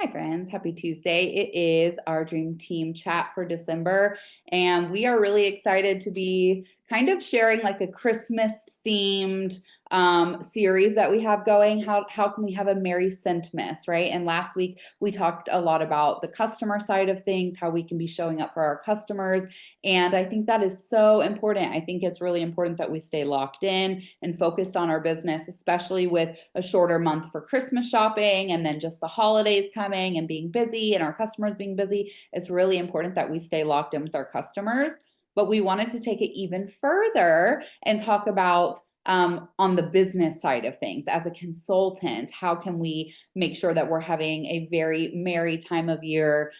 Hi, friends. Happy Tuesday. It is our Dream Team chat for December, and we are really excited to be kind of sharing like a Christmas themed series that we have going. How can we have a Merry Scentmas, right? And last week we talked a lot about the customer side of things, how we can be showing up for our customers. And I think that is so important. I think it's really important that we stay locked in and focused on our business, especially with a shorter month for Christmas shopping and then just the holidays coming and being busy and our customers being busy. It's really important that we stay locked in with our customers. But we wanted to take it even further and talk about on the business side of things as a consultant. How can we make sure that we're having a very merry time of year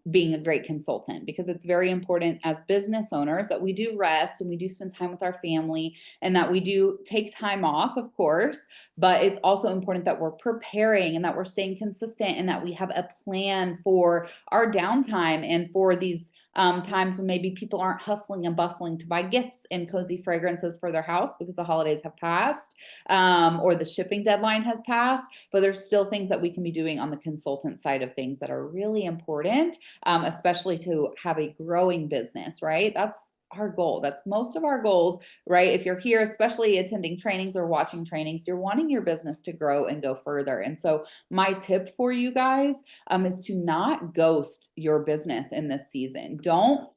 being a great consultant? Because it's very important as business owners that we do rest and we do spend time with our family and that we do take time off, of course, but it's also important that we're preparing and that we're staying consistent and that we have a plan for our downtime and for these times when maybe people aren't hustling and bustling to buy gifts and cozy fragrances for their house because the holidays have passed or the shipping deadline has passed. But there's still things that we can be doing on the consultant side of things that are really important, especially to have a growing business, right? That's our goal. That's most of our goals, right? If you're here, especially attending trainings or watching trainings, you're wanting your business to grow and go further. And so, my tip for you guys is to not ghost your business in this season. Don't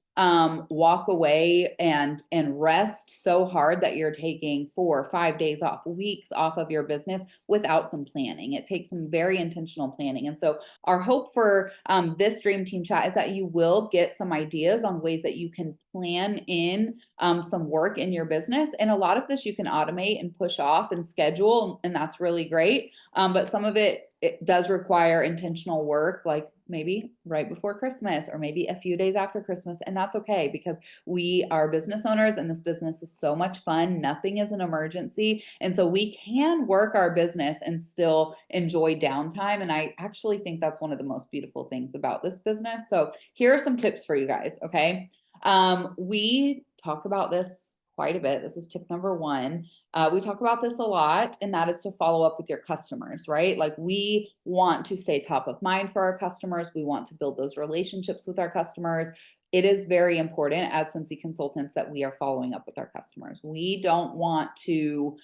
walk away and rest so hard that you're taking 4 or 5 days off, weeks off of your business without some planning. It takes some very intentional planning. And so our hope for this Dream Team chat is that you will get some ideas on ways that you can plan in some work in your business. And a lot of this you can automate and push off and schedule, and that's really great. But some of it does require intentional work, like maybe right before Christmas or maybe a few days after Christmas. And that's okay because we are business owners and this business is so much fun. Nothing is an emergency. And so we can work our business and still enjoy downtime. And I actually think that's one of the most beautiful things about this business. So here are some tips for you guys. Okay. We talk about this quite a bit. This is tip number one. We talk about this a lot, and that is to follow up with your customers, right? Like we want to stay top of mind for our customers. We want to build those relationships with our customers. It is very important as Scentsy consultants that we are following up with our customers. We don't want to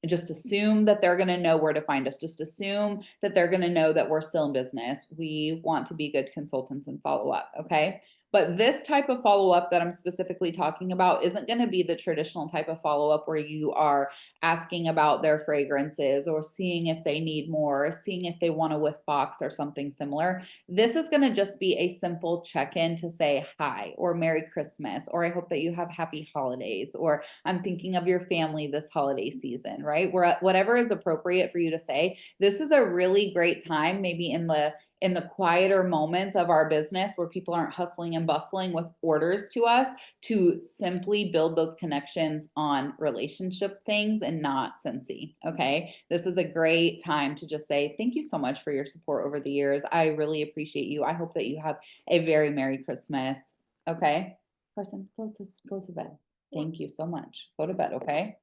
just assume that they're going to know where to find us, just assume that they're going to know that we're still in business. We want to be good consultants and follow up, okay? But this type of follow up that I'm specifically talking about isn't going to be the traditional type of follow up where you are asking about their fragrances or seeing if they need more, or seeing if they want a whiff box or something similar. This is going to just be a simple check in to say hi or Merry Christmas, or I hope that you have happy holidays, or I'm thinking of your family this holiday season, right? Whatever is appropriate for you to say. This is a really great time, maybe in the quieter moments of our business where people aren't hustling and bustling with orders to us, to simply build those connections on relationship things and not Scentsy. Okay. This is a great time to just say, thank you so much for your support over the years. I really appreciate you. I hope that you have a very Merry Christmas. Okay. Person, go to bed. Thank you so much. Go to bed. Okay.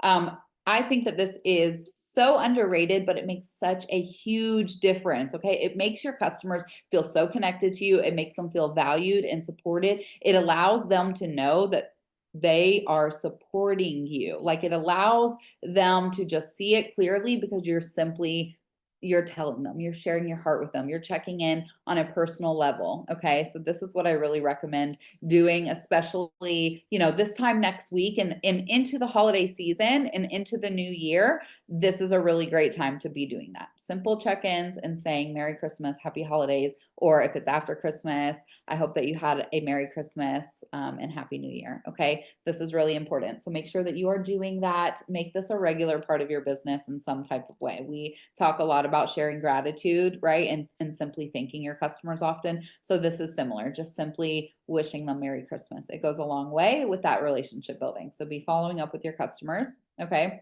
Um, I think that this is so underrated, but it makes such a huge difference. Okay. It makes your customers feel so connected to you. It makes them feel valued and supported. It allows them to know that they are supporting you. Like it allows them to just see it clearly because you're telling them, you're sharing your heart with them, you're checking in on a personal level. Okay. So this is what I really recommend doing, especially, this time next week and into the holiday season and into the new year. This is a really great time to be doing that. Simple check-ins and saying Merry Christmas, Happy Holidays, or if it's after Christmas, I hope that you had a Merry Christmas and Happy New Year. Okay. This is really important. So make sure that you are doing that. Make this a regular part of your business in some type of way. We talk a lot about sharing gratitude, right? And simply thanking your customers often. So this is similar, just simply wishing them Merry Christmas. It goes a long way with that relationship building. So be following up with your customers. Okay.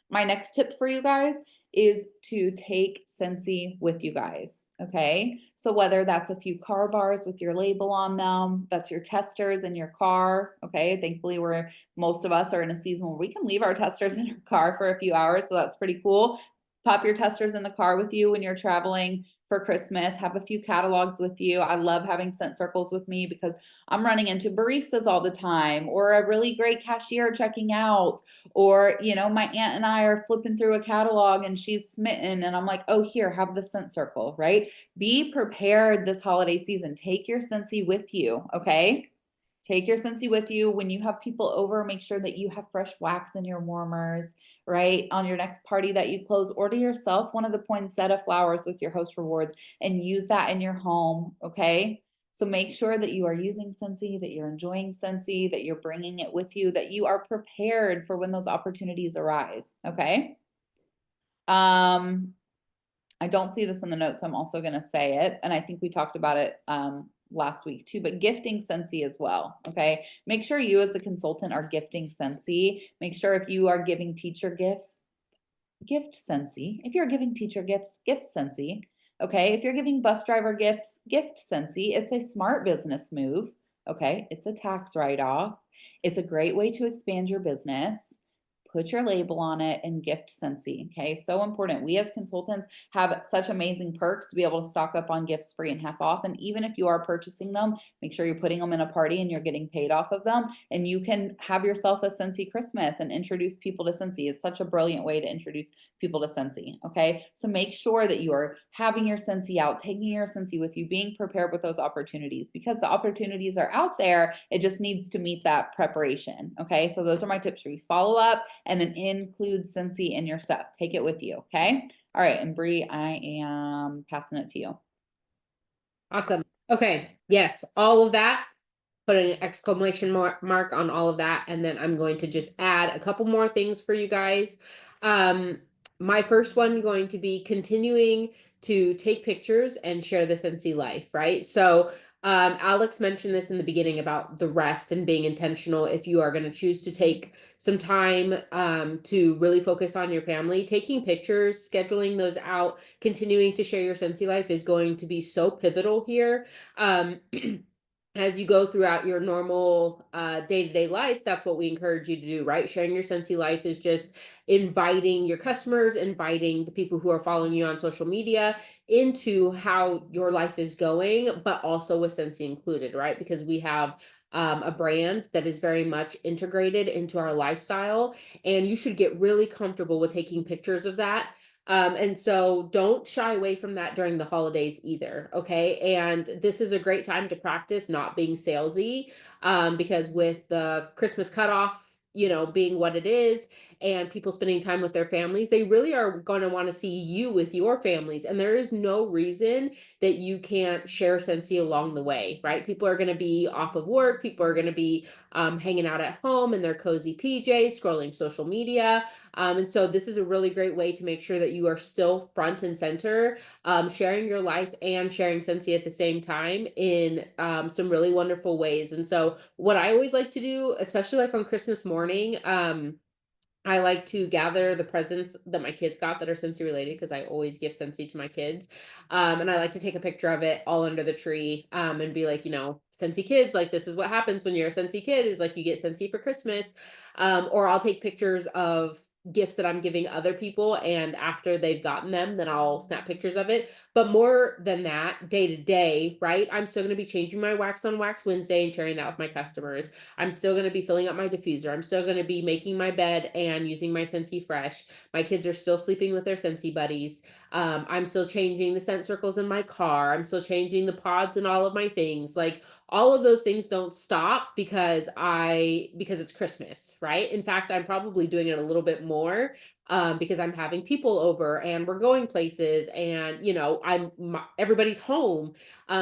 My next tip for you guys is to take Scentsy with you guys. Okay. So whether that's a few car bars with your label on them, that's your testers in your car. Okay. Thankfully, most of us are in a season where we can leave our testers in our car for a few hours. So that's pretty cool. Pop your testers in the car with you when you're traveling for Christmas. Have a few catalogs with you. I love having scent circles with me because I'm running into baristas all the time, or a really great cashier checking out, or my aunt and I are flipping through a catalog and she's smitten and I'm like, "Oh, here, have the scent circle," right? Be prepared this holiday season. Take your Scentsy with you, okay? Take your Scentsy with you. When you have people over, make sure that you have fresh wax in your warmers, right? On your next party that you close, order yourself one of the poinsettia flowers with your host rewards and use that in your home, okay? So make sure that you are using Scentsy, that you're enjoying Scentsy, that you're bringing it with you, that you are prepared for when those opportunities arise, okay? I don't see this in the notes, so I'm also going to say it. And I think we talked about it last week too, but gifting Scentsy as well. Okay. Make sure you as the consultant are gifting Scentsy. Make sure if you are giving teacher gifts, gift Scentsy. If you're giving teacher gifts, gift Scentsy. Okay. If you're giving bus driver gifts, gift Scentsy. It's a smart business move. Okay. It's a tax write-off. It's a great way to expand your business. Put your label on it and gift Scentsy. Okay, so important. We as consultants have such amazing perks to be able to stock up on gifts free and half off. And even if you are purchasing them, make sure you're putting them in a party and you're getting paid off of them. And you can have yourself a Scentsy Christmas and introduce people to Scentsy. It's such a brilliant way to introduce people to Scentsy. Okay, so make sure that you are having your Scentsy out, taking your Scentsy with you, being prepared with those opportunities because the opportunities are out there. It just needs to meet that preparation. Okay, so those are my tips for you. Follow up and then include Scentsy in your stuff. Take it with you, okay? All right, and Bree, I am passing it to you. Awesome. Okay. Yes, all of that. Put an exclamation mark on all of that, and then I'm going to just add a couple more things for you guys. My first one going to be continuing to take pictures and share the Scentsy life, right? So Alex mentioned this in the beginning about the rest and being intentional. If you are going to choose to take some time to really focus on your family, taking pictures, scheduling those out, continuing to share your Scentsy life is going to be so pivotal here. As you go throughout your normal day-to-day life, that's what we encourage you to do, right? Sharing your Scentsy life is just inviting your customers, inviting the people who are following you on social media into how your life is going, but also with Scentsy included, right? Because we have a brand that is very much integrated into our lifestyle, and you should get really comfortable with taking pictures of that. And so don't shy away from that during the holidays either. Okay. And this is a great time to practice not being salesy, because with the Christmas cutoff, being what it is, and people spending time with their families, they really are going to want to see you with your families. And there is no reason that you can't share Scentsy along the way, right? People are going to be off of work. People are going to be hanging out at home in their cozy PJs, scrolling social media. And so this is a really great way to make sure that you are still front and center, sharing your life and sharing Scentsy at the same time in some really wonderful ways. And so what I always like to do, especially like on Christmas morning, I like to gather the presents that my kids got that are Scentsy related because I always give Scentsy to my kids. And I like to take a picture of it all under the tree, and be like, Scentsy kids, like this is what happens when you're a Scentsy kid is like you get Scentsy for Christmas. Or I'll take pictures of gifts that I'm giving other people, and after they've gotten them, then I'll snap pictures of it. But more than that, day to day, right? I'm still going to be changing my wax on Wax Wednesday and sharing that with my customers. I'm still going to be filling up my diffuser. I'm still going to be making my bed and using my Scentsy Fresh. My kids are still sleeping with their Scentsy buddies. I'm still changing the scent circles in my car. I'm still changing the pods and all of my things. Like all of those things don't stop because it's Christmas, right? In fact, I'm probably doing it a little bit more because I'm having people over and we're going places, and everybody's home.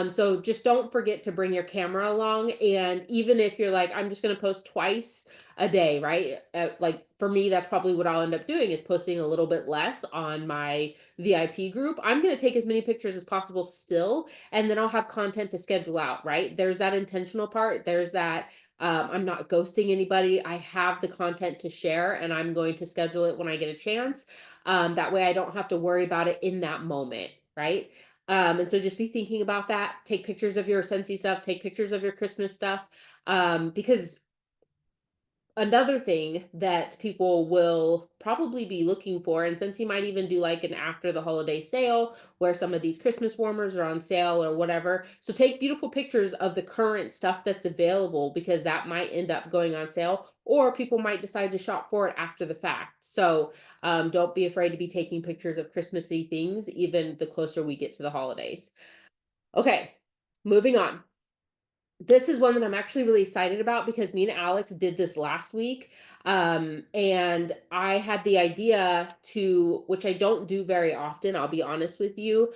So just don't forget to bring your camera along. And even if you're like, I'm just going to post twice a day, right? Like for me, that's probably what I'll end up doing is posting a little bit less on my VIP group. I'm going to take as many pictures as possible still, and then I'll have content to schedule out, right? There's that intentional part. There's that I'm not ghosting anybody. I have the content to share and I'm going to schedule it when I get a chance. That way I don't have to worry about it in that moment, right? And so just be thinking about that. Take pictures of your Scentsy stuff, take pictures of your Christmas stuff, because another thing that people will probably be looking for, and since you might even do like an after the holiday sale where some of these Christmas warmers are on sale or whatever, so take beautiful pictures of the current stuff that's available because that might end up going on sale, or people might decide to shop for it after the fact. So don't be afraid to be taking pictures of Christmassy things, even the closer we get to the holidays. Okay, moving on. This is one that I'm actually really excited about because me and Alex did this last week. And I had the idea to, which I don't do very often, I'll be honest with you,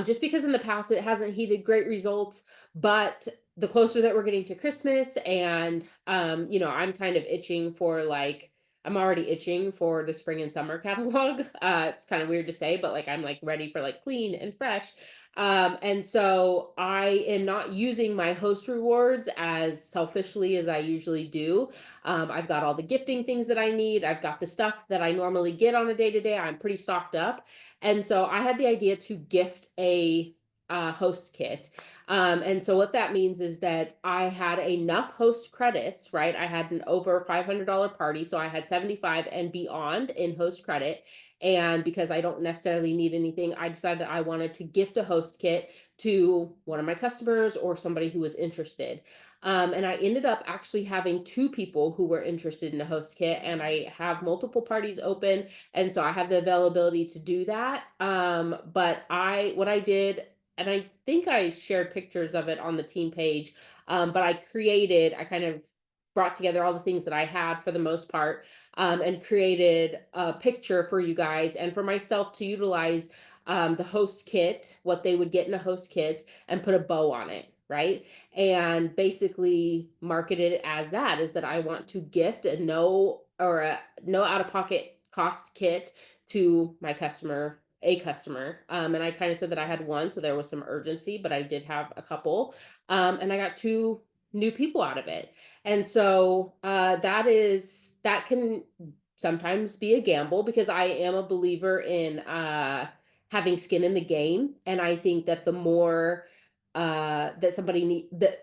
just because in the past it hasn't heated great results. But the closer that we're getting to Christmas, and I'm kind of itching for like, I'm already itching for the spring and summer catalog. It's kind of weird to say, but like I'm like ready for like clean and fresh. And so I am not using my host rewards as selfishly as I usually do. I've got all the gifting things that I need. I've got the stuff that I normally get on a day to day. I'm pretty stocked up. And so I had the idea to gift a host kit. And so what that means is that I had enough host credits, right? I had an over $500 party. So I had 75 and beyond in host credit. And because I don't necessarily need anything, I decided I wanted to gift a host kit to one of my customers or somebody who was interested. And I ended up actually having two people who were interested in a host kit, and I have multiple parties open. And so I have the availability to do that. But what I did, and I think I shared pictures of it on the team page, but I kind of brought together all the things that I had for the most part, and created a picture for you guys and for myself to utilize the host kit, what they would get in a host kit, and put a bow on it, right? And basically marketed it as that is that I want to gift a no out of pocket cost kit to my customer, a customer. And I kind of said that I had one, so there was some urgency, but I did have a couple. And I got two new people out of it. And so that can sometimes be a gamble because I am a believer in having skin in the game. And I think that the more that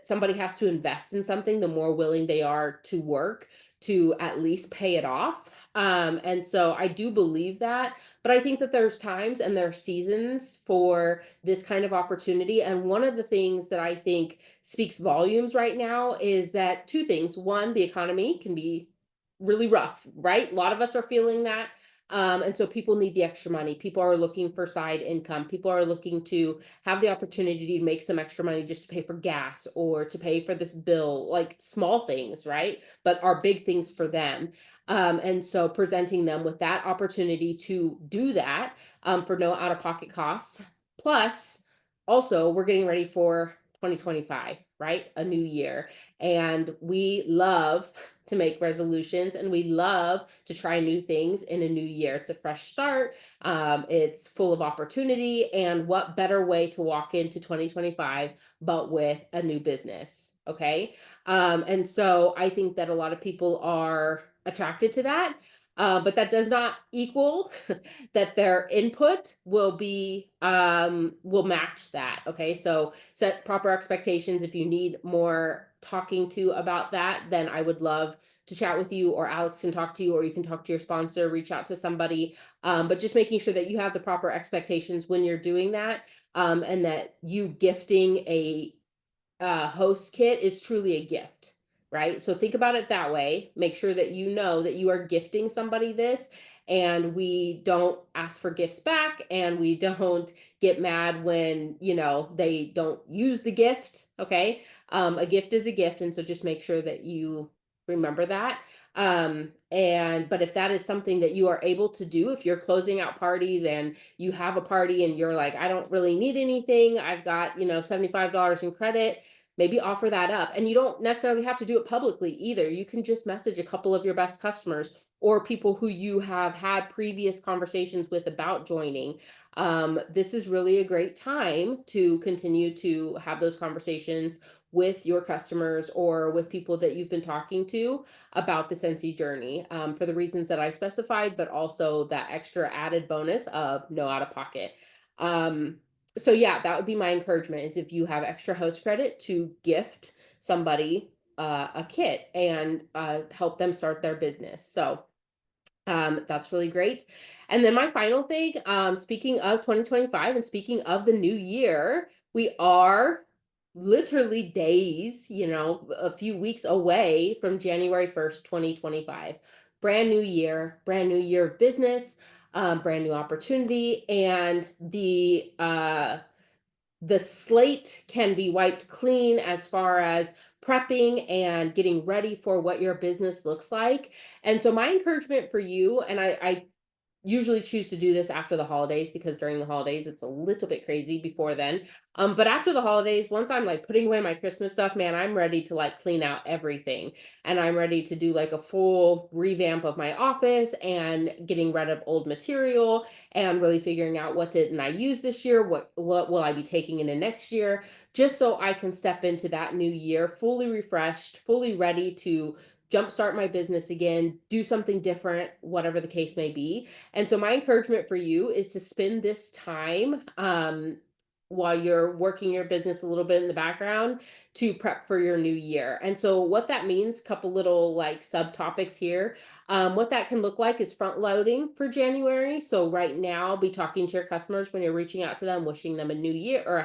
somebody has to invest in something, the more willing they are to work to at least pay it off. And so I do believe that, but I think that there's times and there are seasons for this kind of opportunity. And one of the things that I think speaks volumes right now is that two things. One, the economy can be really rough, right? A lot of us are feeling that. And so people need the extra money. People are looking for side income. People are looking to have the opportunity to make some extra money just to pay for gas or to pay for this bill, like small things, right? But are big things for them. And so presenting them with that opportunity to do that for no out of pocket costs. Plus, also, we're getting ready for 2025, right? A new year. And we love to make resolutions and we love to try new things in a new year. It's a fresh start. It's full of opportunity. And what better way to walk into 2025 but with a new business? Okay. And so I think that a lot of people are attracted to that. But that does not equal that their input will match that. Okay. So set proper expectations. If you need more talking to about that, then I would love to chat with you, or Alex can talk to you, or you can talk to your sponsor, reach out to somebody. But just making sure that you have the proper expectations when you're doing that, and that you gifting a host kit is truly a gift, right? So think about it that way. Make sure that you know that you are gifting somebody this, and we don't ask for gifts back, and we don't get mad when, they don't use the gift. Okay. A gift is a gift. And so just make sure that you remember that. But if that is something that you are able to do, if you're closing out parties and you have a party and you're like, I don't really need anything, I've got, $75 in credit, maybe offer that up. And you don't necessarily have to do it publicly either. You can just message a couple of your best customers or people who you have had previous conversations with about joining. This is really a great time to continue to have those conversations with your customers or with people that you've been talking to about the Scentsy journey, for the reasons that I specified, but also that extra added bonus of no out of pocket. So yeah, that would be my encouragement is if you have extra host credit to gift somebody a kit and help them start their business. So that's really great. And then my final thing, speaking of 2025 and speaking of the new year, we are literally days, a few weeks away from January 1st, 2025. Brand new year of business, brand new opportunity, and the slate can be wiped clean as far as prepping and getting ready for what your business looks like. And so my encouragement for you, and I usually choose to do this after the holidays because during the holidays it's a little bit crazy before then. But after the holidays, once I'm like putting away my Christmas stuff, man, I'm ready to like clean out everything. And I'm ready to do like a full revamp of my office and getting rid of old material and really figuring out what didn't I use this year, what will I be taking into next year, just so I can step into that new year fully refreshed, fully ready to jumpstart my business again, do something different, whatever the case may be. And so my encouragement for you is to spend this time while you're working your business a little bit in the background to prep for your new year. And so what that means, couple little like subtopics here. What that can look like is front loading for January. So right now, be talking to your customers when you're reaching out to them, wishing them a new year or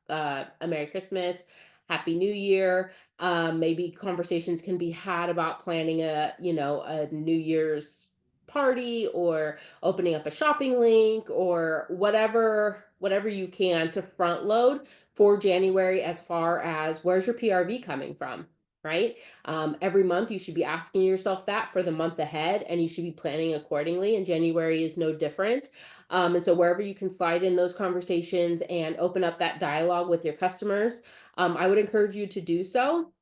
a Merry Christmas, Happy New Year. Maybe conversations can be had about planning a New Year's party or opening up a shopping link or whatever you can to front load for January as far as where's your PRV coming from, right? Every month you should be asking yourself that for the month ahead, and you should be planning accordingly, and January is no different. And so wherever you can slide in those conversations and open up that dialogue with your customers, I would encourage you to do so,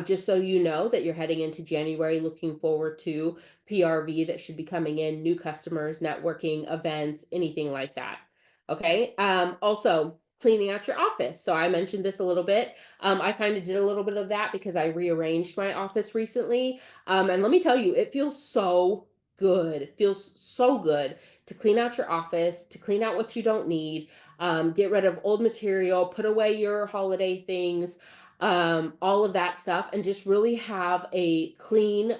just so you know that you're heading into January looking forward to PRV that should be coming in, new customers, networking, events, anything like that. Okay. Also, cleaning out your office. So I mentioned this a little bit. I kind of did a little bit of that because I rearranged my office recently. And let me tell you, it feels so good. It feels so good to clean out your office, to clean out what you don't need, get rid of old material, put away your holiday things, all of that stuff, and just really have a clean,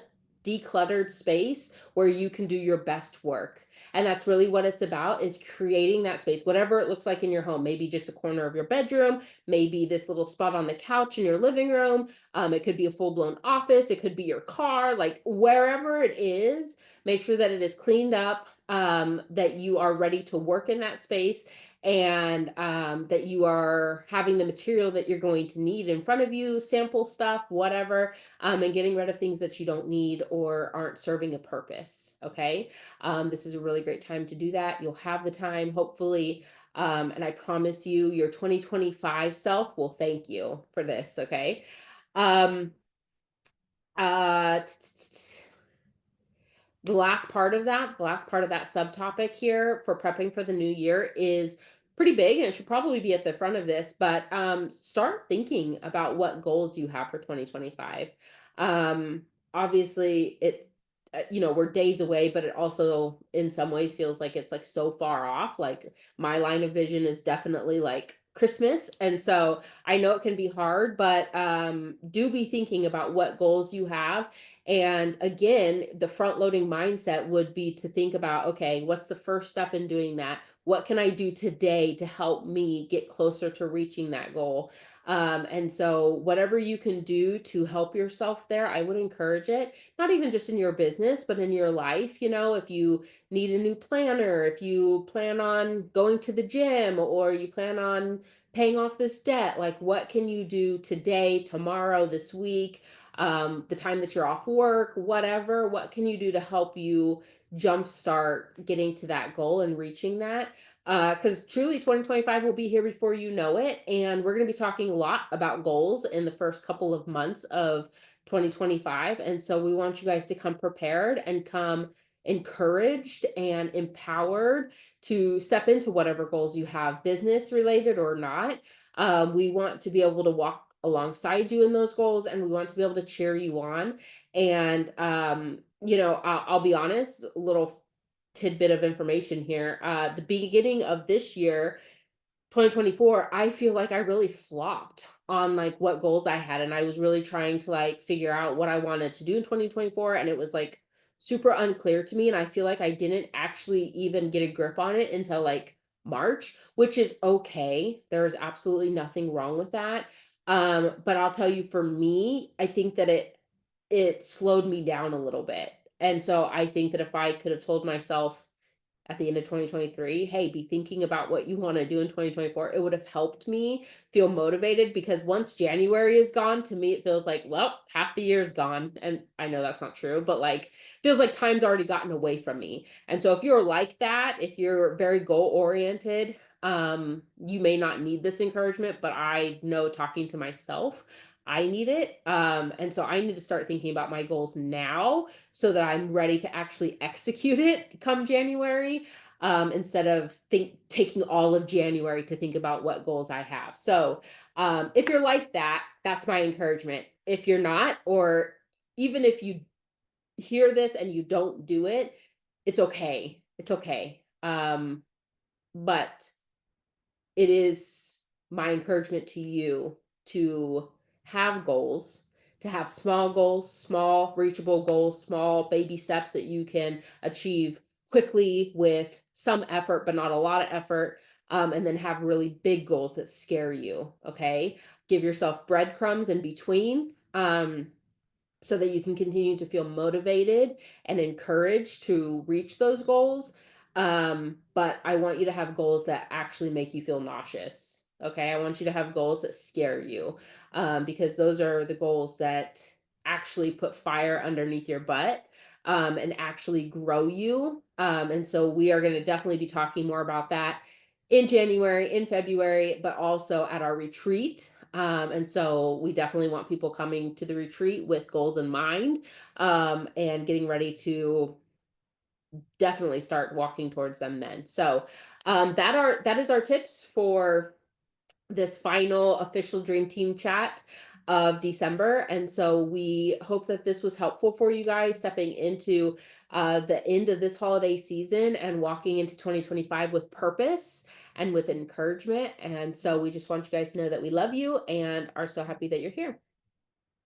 decluttered space where you can do your best work. And that's really what it's about, is creating that space, whatever it looks like in your home. Maybe just a corner of your bedroom, maybe this little spot on the couch in your living room. It could be a full-blown office, it could be your car, like wherever it is, make sure that it is cleaned up, that you are ready to work in that space, and that you are having the material that you're going to need in front of you, sample stuff, whatever, and getting rid of things that you don't need or aren't serving a purpose. Okay. This is a really great time to do that. You'll have the time, hopefully. And I promise you, your 2025 self will thank you for this. Okay. Um, uh, the last part of that subtopic here for prepping for the new year is pretty big, and it should probably be at the front of this, but start thinking about what goals you have for 2025. Obviously we're days away, but it also in some ways feels like it's like so far off. Like my line of vision is definitely like Christmas, and so I know it can be hard, but do be thinking about what goals you have. And again, the front loading mindset would be to think about, okay, what's the first step in doing that? What can I do today to help me get closer to reaching that goal? And so, whatever you can do to help yourself there, I would encourage it, not even just in your business, but in your life. If you need a new planner, if you plan on going to the gym, or you plan on paying off this debt, like what can you do today, tomorrow, this week? The time that you're off work, whatever, what can you do to help you jumpstart getting to that goal and reaching that? Because truly 2025 will be here before you know it. And we're going to be talking a lot about goals in the first couple of months of 2025. And so we want you guys to come prepared and come encouraged and empowered to step into whatever goals you have, business related or not. We want to be able to walk alongside you in those goals, and we want to be able to cheer you on. And I'll be honest, a little tidbit of information here. The beginning of this year, 2024, I feel like I really flopped on like what goals I had. And I was really trying to like figure out what I wanted to do in 2024. And it was like super unclear to me. And I feel like I didn't actually even get a grip on it until like March, which is okay. There's absolutely nothing wrong with that. But I'll tell you, for me, I think that it slowed me down a little bit. And so I think that if I could have told myself at the end of 2023, hey, be thinking about what you want to do in 2024, it would have helped me feel motivated, because once January is gone, to me, it feels like, well, half the year is gone. And I know that's not true, but like, feels like time's already gotten away from me. And so if you're like that, if you're very goal oriented, you may not need this encouragement, but I know, talking to myself, I need it. And so I need to start thinking about my goals now so that I'm ready to actually execute it come January, instead of taking all of January to think about what goals I have. So if you're like that, that's my encouragement. If you're not, or even if you hear this and you don't do it, it's okay. It's okay. But it is my encouragement to you to have goals, to have small goals, small reachable goals, small baby steps that you can achieve quickly with some effort, but not a lot of effort. And then have really big goals that scare you. Okay. Give yourself breadcrumbs in between. So that you can continue to feel motivated and encouraged to reach those goals. But I want you to have goals that actually make you feel nauseous. Okay. I want you to have goals that scare you, because those are the goals that actually put fire underneath your butt, and actually grow you. And so we are going to definitely be talking more about that in January, in February, but also at our retreat. And so we definitely want people coming to the retreat with goals in mind, and getting ready to definitely start walking towards them then. So that is our tips for this final official Dream Team chat of December. And so we hope that this was helpful for you guys stepping into the end of this holiday season and walking into 2025 with purpose and with encouragement. And so we just want you guys to know that we love you and are so happy that you're here.